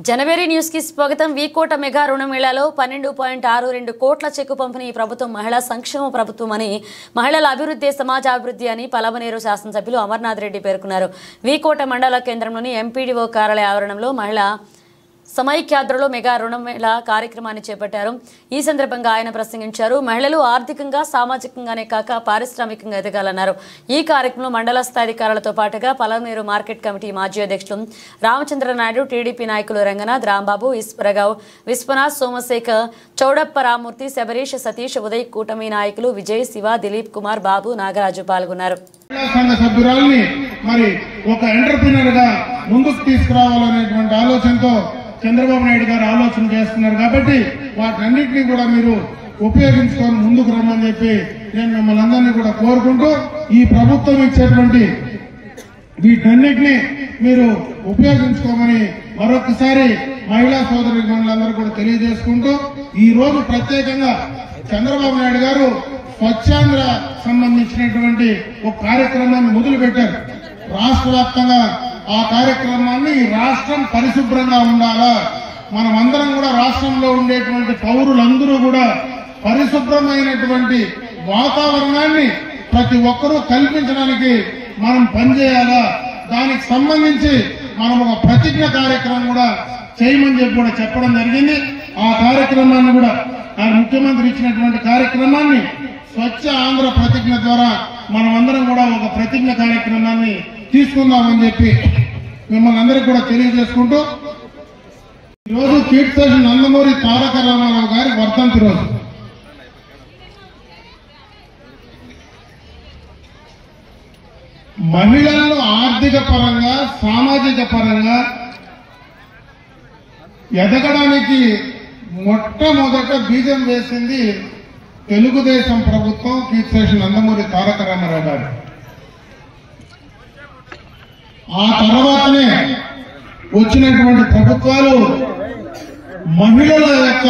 జనవరి news కి స్వాగతం। V Kota mega రుణమేళాలో 12.62 కోట్ల చెక్కు పంపిణీ ప్రభుత్వం మహిళా సంక్షేమ ప్రభుత్వం అని మహిళల అభివృద్ధి సమాజాభివృద్ధి అని పలమనేరు శాసనసభ్యులు అమర్నాథ్ రెడ్డి పేర్కొన్నారు। వీకోట మండల కేంద్రంలోని ఎంపీడీఓ కార్యాలయ ఆవరణంలో మహిళా సమైక్యాద్రలో మెగా రుణమేళా కార్యక్రమాన్ని చేపట్టారు। ఈ సందర్భంగా ఆయన ప్రసంగించారు। మహిళలు ఆర్థికంగా సామాజికంగానే కాక పారిశ్రామికంగా ఎదగాలన్నారు। ఈ కార్యక్రమంలో మండల స్థాయి అధికారులతో పాటుగా పలమనేరు మార్కెట్ కమిటీ మాజీ అధ్యక్షులు రామచంద్ర నాయుడు, టీడీపీ నాయకులు రంగనాథ్, రాంబాబు, ఈశ్వరరావు, విశ్వనాథ్, సోమశేఖర్, చౌడప్ప రామూర్తి, శబరీష్, సతీష్, ఉదయ్, కూటమి నాయకులు విజయ్, శివ, దిలీప్ కుమార్, బాబు, నాగరాజు పాల్గొన్నారు। చంద్రబాబు నాయుడు గారు ఆలోచన చేస్తున్నారు కాబట్టి వాటన్నిటినీ కూడా మీరు ఉపయోగించుకొని ముందుకు రమ్మని చెప్పి నేను మిమ్మల్ని అందరినీ కూడా కోరుకుంటూ ఈ ప్రభుత్వం ఇచ్చేటువంటి వీటన్నిటినీ మీరు ఉపయోగించుకోమని మరొకసారి మహిళా సోదరి మనులందరూ కూడా తెలియజేసుకుంటూ ఈ రోజు ప్రత్యేకంగా చంద్రబాబు నాయుడు గారు స్వచ్ఛాంధ్ర సంబంధించినటువంటి ఒక కార్యక్రమాన్ని మొదలు పెట్టారు। రాష్ట్ర వ్యాప్తంగా ఆ కార్యక్రమాన్ని రాష్ట్రం పరిశుభ్రంగా ఉండాలా, మనమందరం కూడా రాష్ట్రంలో ఉండేటువంటి పౌరులందరూ కూడా పరిశుభ్రమైనటువంటి వాతావరణాన్ని ప్రతి ఒక్కరూ కల్పించడానికి మనం పనిచేయాలా, దానికి సంబంధించి మనం ఒక ప్రతిజ్ఞ కార్యక్రమం కూడా చేయమని చెప్పి కూడా చెప్పడం జరిగింది। ఆ కార్యక్రమాన్ని కూడా ఆ ముఖ్యమంత్రి ఇచ్చినటువంటి కార్యక్రమాన్ని స్వచ్ఛ ఆంధ్ర ప్రతిజ్ఞ ద్వారా మనమందరం కూడా ఒక ప్రతిజ్ఞ కార్యక్రమాన్ని తీసుకుందామని చెప్పి మిమ్మల్ని అందరికీ కూడా తెలియజేసుకుంటూ ఈరోజు కీర్తి నందమూరి తారక రామారావు గారి వర్ధంతి రోజు। మహిళలను ఆర్థిక పరంగా సామాజిక పరంగా ఎదగడానికి మొట్టమొదట బీజం వేసింది తెలుగుదేశం ప్రభుత్వం, కీర్తి నందమూరి తారక రామారావు గారు। ఆ తర్వాతనే వచ్చినటువంటి ప్రభుత్వాలు మహిళల యొక్క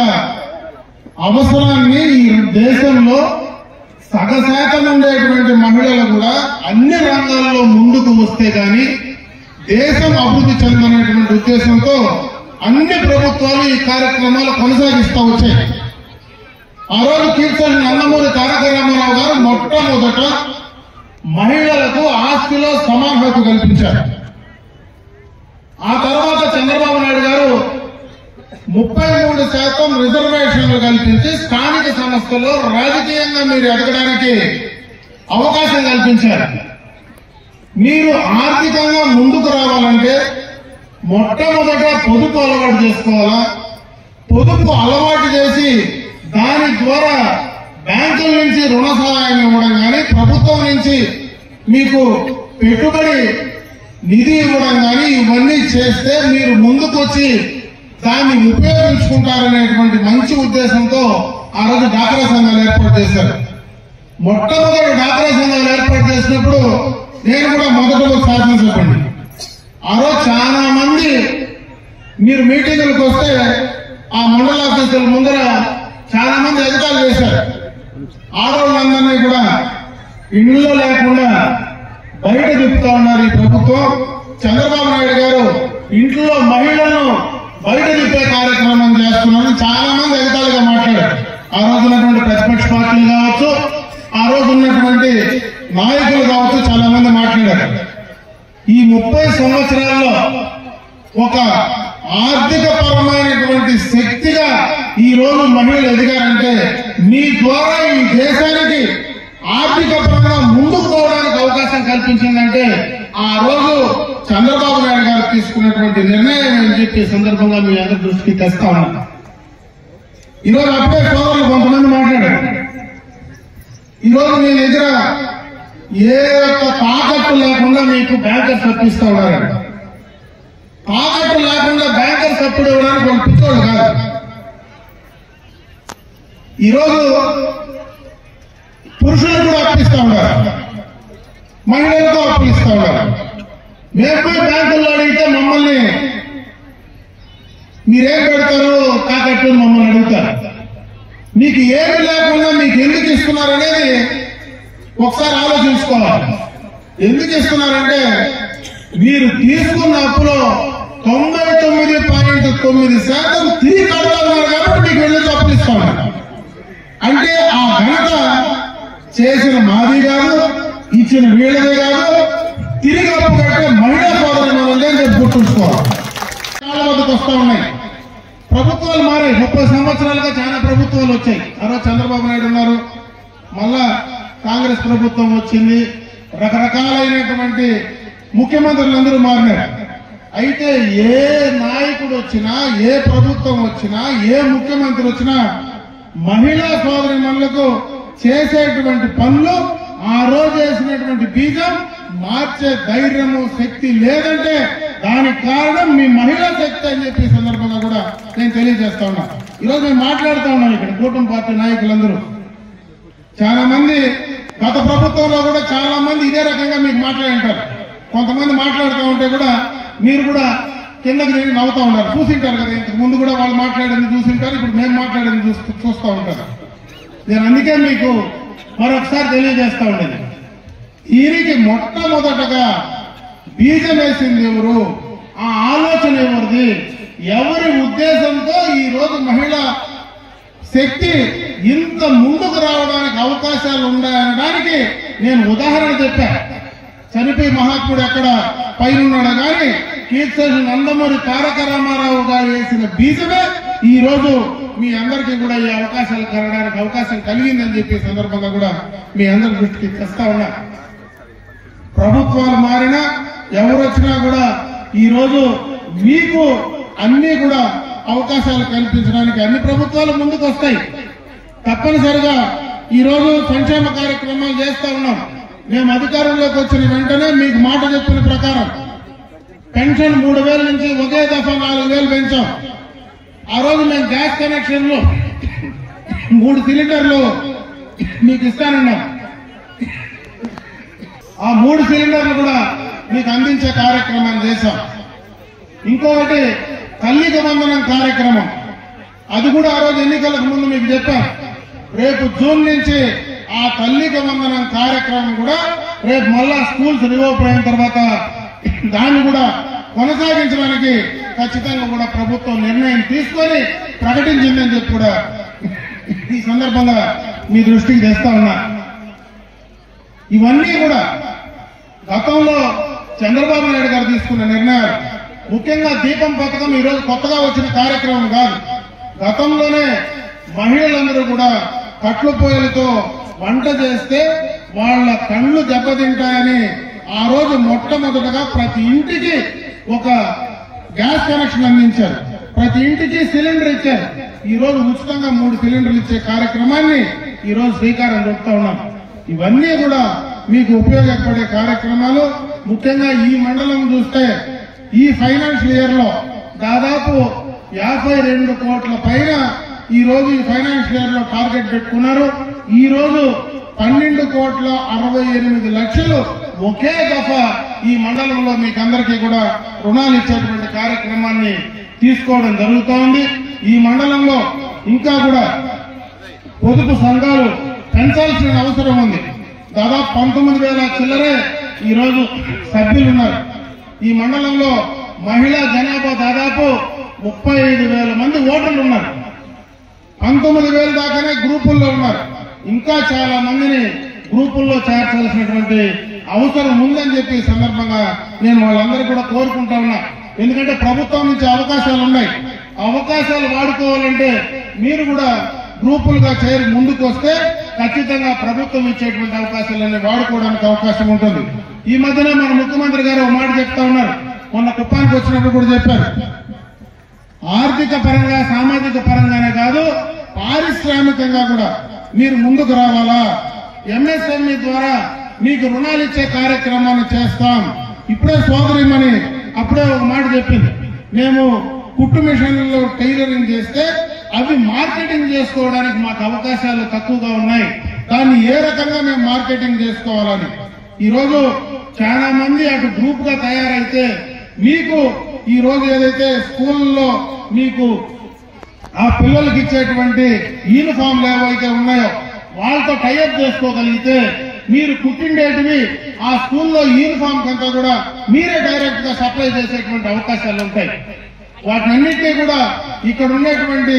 అవసరాన్ని ఈ దేశంలో సగశాతం ఉండేటువంటి మహిళలు కూడా అన్ని రంగాల్లో ముందుకు వస్తే గాని దేశం అభివృద్ధి చెందనేటువంటి ఉద్దేశంతో అన్ని ప్రభుత్వాలు ఈ కార్యక్రమాలు కొనసాగిస్తూ వచ్చాయి। ఆ రోజు కీర్తి నందమూరి తారక రామారావు గారు మొట్టమొదట మహిళలకు ఆస్తిలో సమాన హక్కు కల్పించారు। ఆ తర్వాత చంద్రబాబు నాయుడు గారు 33% రిజర్వేషన్లు కల్పించి స్థానిక సంస్థల్లో రాజకీయంగా మీరు ఎదగడానికి అవకాశం కల్పించారు। మీరు ఆర్థికంగా ముందుకు రావాలంటే మొట్టమొదట పొదుపు అలవాటు చేసుకోవాలా, పొదుపు అలవాటు చేసి దాని ద్వారా బ్యాంకుల నుంచి రుణ సహాయం ఇవ్వడం కానీ ప్రభుత్వం నుంచి మీకు పెట్టుబడి నిధి ఇవ్వడం కానీ ఇవన్నీ చేస్తే మీరు ముందుకు వచ్చి దాన్ని ఉపయోగించుకుంటారనేటువంటి మంచి ఉద్దేశంతో ఆ రోజు డ్వాక్రా సంఘాలు ఏర్పాటు చేశారు। మొట్టమొదటి డ్వాక్రా సంఘాలు ఏర్పాటు చేసినప్పుడు నేను కూడా మొదట శాసనసభ్యుడిని। ఆ రోజు చాలా మంది మీరు మీటింగులకు వస్తే ఆ మండల ఆఫీసుల ముందర చాలా మంది ఎగతాళి చేశారు। ఆడవాళ్ళందరినీ కూడా ఇళ్లలో లేకుండా బయట తిప్పుతా ఉన్నారు ఈ ప్రభుత్వం। చంద్రబాబు నాయుడు గారు ఇంట్లో మహిళలను బయట తిప్పే కార్యక్రమం చేస్తున్నారని చాలా మంది ఎగతాళిగా మాట్లాడారు। ఆ రోజు ఉన్నటువంటి ప్రతిపక్ష పార్టీలు కావచ్చు, ఆ రోజు ఉన్నటువంటి నాయకులు కావచ్చు, చాలా మంది మాట్లాడారు। ఈ 30 సంవత్సరాల్లో ఒక ఆర్థిక పరమైనటువంటి శక్తిగా ఈ రోజు మహిళలు ఎదిగారంటే మీ ద్వారా ఈ దేశానికి ఆర్థిక పరంగా ముందుకు పోవడానికి అవకాశం కల్పించిందంటే ఆ రోజు చంద్రబాబు నాయుడు గారు తీసుకున్నటువంటి నిర్ణయం అని చెప్పి సందర్భంగా మీ అందరి దృష్టికి తెస్తా ఉన్నా। ఈరోజు అప్పుడే సోదరులు కొంతమంది మాట్లాడారు, ఈరోజు మీ దగ్గర ఏ ఒక్క తాకట్టు లేకుండా మీకు బ్యాంకర్స్ అప్పిస్తా ఉన్నారు। తాకట్టు లేకుండా బ్యాంకర్స్ అప్పుడు ఇవ్వడానికి వాళ్ళు పిచ్చోళ్ళు కాదు। ఈరోజు పురుషులు కూడా అప్పిస్తా ఉన్నారు, మహిళలతో అప్పిస్తా ఉన్నారు। మేము పోయి బ్యాంకుల్లో అడిగితే మమ్మల్ని మీరేం పెడతారు తాకట్టు మమ్మల్ని అడుగుతారు। మీకు ఏమి లేకుండా మీకు ఎందుకు ఇస్తున్నారనేది ఒకసారి ఆలోచించుకోవాలి। ఎందుకు ఇస్తున్నారంటే మీరు తీసుకున్న అప్పులో 99.9% తిరిగి కడతామన్నారు కాబట్టి మీకు వెళ్ళి తప్పులు ఇస్తా ఉన్నారు. అంటే ఆ ఘనత చేసిన మాది కాదు, ఇచ్చిన వీళ్ళదే కాదు, తిరిగి అప్పు కట్టే మహిళా సోదరులే నేను గుర్తుంచుకోవాలి. చాలా వద్దకు వస్తా ఉన్నాయి. ప్రభుత్వాలు మారాయి. 30 సంవత్సరాలుగా చాలా ప్రభుత్వాలు వచ్చాయి. ఆ రోజు చంద్రబాబు నాయుడు ఉన్నారు, మళ్ళా కాంగ్రెస్ ప్రభుత్వం వచ్చింది, రకరకాలైనటువంటి ముఖ్యమంత్రులందరూ మారినారు. అయితే ఏ నాయకుడు వచ్చినా, ఏ ప్రభుత్వం వచ్చినా, ఏ ముఖ్యమంత్రి వచ్చినా మహిళా సోదరిమణులకు చేసేటువంటి పనులు, ఆ రోజు వేసినటువంటి బీజం మార్చే ధైర్యము, శక్తి లేదంటే దానికి కారణం మీ మహిళా శక్తి అని చెప్పి సందర్భంగా కూడా నేను తెలియజేస్తా ఉన్నా. ఈరోజు మేము మాట్లాడుతూ ఉన్నాం ఇక్కడ కూటమి పార్టీ నాయకులందరూ. చాలా మంది గత ప్రభుత్వంలో కూడా చాలా మంది ఇదే రకంగా మీకు మాట్లాడింటారు. కొంతమంది మాట్లాడుతూ ఉంటే కూడా మీరు కూడా కిందకి దిగి నవ్వుతా ఉన్నారు. చూసింటారు కదా, ఇంతకు ముందు కూడా వాళ్ళు మాట్లాడింది చూసింటారు, ఇప్పుడు మేము మాట్లాడింది చూస్తూ ఉంటారు. నేను అందుకే మీకు మరొకసారి తెలియజేస్తా ఉండేది, దీనికి మొట్టమొదటగా బీజం వేసింది ఎవరు, ఆ ఆలోచన ఎవరిది, ఎవరి ఉద్దేశంతో ఈ రోజు మహిళా శక్తి ఇంత ముందుకు రావడానికి అవకాశాలు ఉన్నాయనడానికి నేను ఉదాహరణ చెప్పా. చనిపోయి మహాత్ముడు ఎక్కడ పైన ఉన్నాడు కానీ కీర్తి నందమూరి తారక రామారావు గారు వేసిన బీజమే ఈ రోజు మీ అందరికీ కూడా ఈ అవకాశాలు కలగడానికి అవకాశం కలిగిందని చెప్పే సందర్భంగా కూడా మీ అందరి దృష్టికి తెస్తా ఉన్నా. ప్రభుత్వాలు మారినా ఎవరు వచ్చినా కూడా ఈ రోజు మీకు అన్ని కూడా అవకాశాలు కల్పించడానికి అన్ని ప్రభుత్వాలు ముందుకు వస్తాయి. తప్పనిసరిగా ఈ రోజు సంక్షేమ కార్యక్రమాలు చేస్తా ఉన్నాం. మేము అధికారంలోకి వచ్చిన వెంటనే మీకు మాట చెప్పిన ప్రకారం పెన్షన్ 3,000 నుంచి ఒకే దఫా 4,000 పెంచాం. ఆ రోజు మేము గ్యాస్ కనెక్షన్లు 3 సిలిండర్లు మీకు ఇస్తానన్నాం. ఆ 3 సిలిండర్లు కూడా మీకు అందించే కార్యక్రమం చేశాం. ఇంకొకటి తల్లికి వందనం కార్యక్రమం, అది కూడా ఆ రోజు ఎన్నికలకు ముందు మీకు చెప్పాం. రేపు జూన్ నుంచి ఆ తల్లికి వందనం కార్యక్రమం కూడా రేపు మళ్ళా స్కూల్స్ రివోపర్ అయిన తర్వాత దాన్ని కూడా కొనసాగించడానికి ఖచ్చితంగా కూడా ప్రభుత్వం నిర్ణయం తీసుకొని ప్రకటించిందని చెప్పి కూడా ఈ సందర్భంగా మీ దృష్టికి తెస్తా ఉన్నా. ఇవన్నీ కూడా గతంలో చంద్రబాబు నాయుడు గారు తీసుకున్న నిర్ణయాలు. ముఖ్యంగా దీపం పథకం ఈరోజు కొత్తగా వచ్చిన కార్యక్రమం కాదు. గతంలోనే మహిళలందరూ కూడా కట్లు పొయ్యలతో వంట చేస్తే వాళ్ళ కళ్ళు దెబ్బతింటాయని ఆ రోజు మొట్టమొదటగా ప్రతి ఇంటికి ఒక గ్యాస్ కనెక్షన్ అందించారు, ప్రతి ఇంటికి సిలిండర్ ఇచ్చారు. ఈ రోజు ఉచితంగా 3 సిలిండర్లు ఇచ్చే కార్యక్రమాన్ని ఈ రోజు శ్రీకారం చుడతా ఉన్నాం. ఇవన్నీ కూడా మీకు ఉపయోగపడే కార్యక్రమాలు. ముఖ్యంగా ఈ మండలం చూస్తే ఈ ఫైనాన్షియల్ ఇయర్ లో దాదాపు 52 కోట్ల పైన ఈ రోజు ఈ ఫైనాన్షియల్ ఇయర్ లో టార్గెట్ పెట్టుకున్నారు. ఈ రోజు 12,68,00,000 ఒకే దఫా ఈ మండలంలో మీకు అందరికీ కూడా రుణాలు ఇచ్చేటువంటి కార్యక్రమాన్ని తీసుకోవడం జరుగుతూ ఉంది. ఈ మండలంలో ఇంకా కూడా పొదుపు సంఘాలు పెంచాల్సిన అవసరం ఉంది. దాదాపు 19,000 చిల్లరే ఈ రోజు సభ్యులు ఉన్నారు. ఈ మండలంలో మహిళా జనాభా దాదాపు 35,000 మంది ఓటర్లు ఉన్నారు. 19,000 దాకానే గ్రూపుల్లో ఉన్నారు. ఇంకా చాలా మందిని గ్రూపుల్లో చేర్చాల్సినటువంటి అవసరం ఉందని చెప్పి సందర్భంగా నేను వాళ్ళందరూ కూడా కోరుకుంటా ఉన్నా. ఎందుకంటే ప్రభుత్వం నుంచి అవకాశాలు ఉన్నాయి. అవకాశాలు వాడుకోవాలంటే మీరు కూడా గ్రూపులుగా చేరి ముందుకు వస్తే ఖచ్చితంగా ప్రభుత్వం ఇచ్చేటువంటి అవకాశాలన్నీ వాడుకోవడానికి అవకాశం ఉంటుంది. ఈ మధ్యన మన ముఖ్యమంత్రి గారు ఒక మాట చెప్తా ఉన్నారు. మొన్న కుప్పానికి వచ్చినప్పుడు కూడా చెప్పారు, ఆర్థిక పరంగా సామాజిక పరంగానే కాదు పారిశ్రామికంగా కూడా మీరు ముందుకు రావాలా, ఎంఎస్ఎంఈ ద్వారా మీకు రుణాలు ఇచ్చే కార్యక్రమాన్ని చేస్తాం. ఇప్పుడే సోదరిమణి అప్పుడే ఒక మాట చెప్పింది, మేము కుట్టు మిషన్లలో టైలరింగ్ చేస్తే అవి మార్కెటింగ్ చేసుకోవడానికి మాకు అవకాశాలు తక్కువగా ఉన్నాయి, దాన్ని ఏ రకంగా మేము మార్కెటింగ్ చేసుకోవాలని. ఈరోజు చాలా మంది అటు గ్రూప్ గా తయారైతే మీకు ఈ రోజు ఏదైతే స్కూల్లో మీకు ఆ పిల్లలకి ఇచ్చేటువంటి యూనిఫామ్లు ఏవైతే ఉన్నాయో వాళ్ళతో టైఅప్ చేసుకోగలిగితే మీరు కుట్టిండేటివి ఆ స్కూల్లో యూనిఫామ్ కంతా కూడా మీరే డైరెక్ట్ గా సప్లై చేసేటువంటి అవకాశాలు ఉంటాయి. వాటినన్నింటినీ కూడా ఇక్కడ ఉన్నటువంటి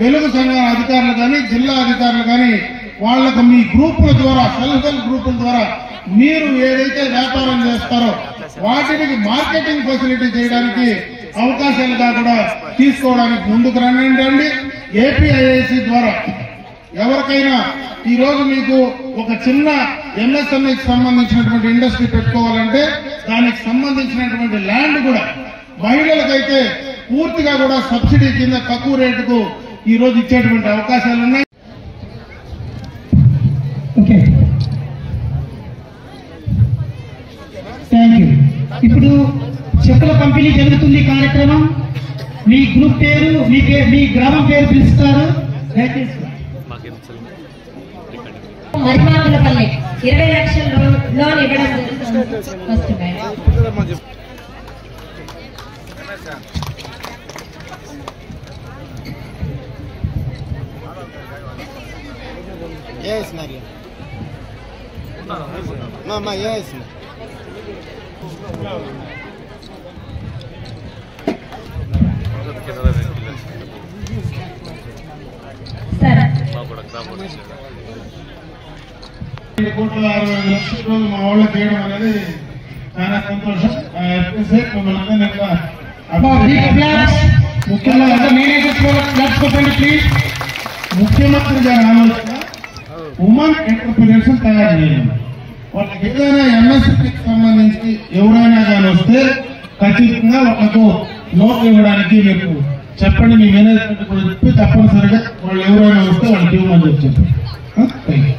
వెలుగు సంఘాల అధికారులు కానీ జిల్లా అధికారులు కానీ వాళ్లకు మీ గ్రూపుల ద్వారా సెల్ఫ్ హెల్ప్ గ్రూపుల ద్వారా మీరు ఏదైతే వ్యాపారం చేస్తారో వాటికి మార్కెటింగ్ ఫెసిలిటీ చేయడానికి అవకాశాలుగా కూడా తీసుకోవడానికి ముందుకు రండి. ఏపీఐఐసి ద్వారా ఎవరికైనా ఈ రోజు మీకు ఒక చిన్న ఎంఎస్ఎంఈకి సంబంధించినటువంటి ఇండస్ట్రీ పెట్టుకోవాలంటే దానికి సంబంధించినటువంటి ల్యాండ్ కూడా మహిళలకైతే పూర్తిగా కూడా సబ్సిడీ కింద తక్కువ రేటుకు ఈ రోజు ఇచ్చేటువంటి అవకాశాలు ఉన్నాయి. Okay, thank you. ఇప్పుడు చెక్కుల పంపిణీ జరుగుతుంది కార్యక్రమం. మీ గ్రూప్ పేరు, మీ గ్రామం పేరు పిలుస్తారు. దయచేసి మరిమాకులపల్లి 20 లక్షల లోన్ ఇవ్వడం జరుగుతుంది. Yes, Maria. Mama, yes. Sir 7 కోట్ల 60 లక్షల రోజు మా వాళ్ళు చేయడం అనేది చాలా సంతోషం. ముఖ్యమంత్రి గారి ఆలోచన ఉమెన్ ఎంటర్ప్రీనర్స్ తయారు చేయడం. వాళ్ళకి ఏదైనా ఎంఎస్ఎంఈకి సంబంధించి ఎవరైనా కానీ వస్తే ఖచ్చితంగా వాళ్ళకు లోన్ ఇవ్వడానికి మీకు చెప్పండి. మీ మేనేజ్మెంట్ కూడా చెప్పి తప్పనిసరిగా వాళ్ళు ఎవరైనా వస్తే వాళ్ళకి ఇవ్వమని చెప్పి చెప్పండి.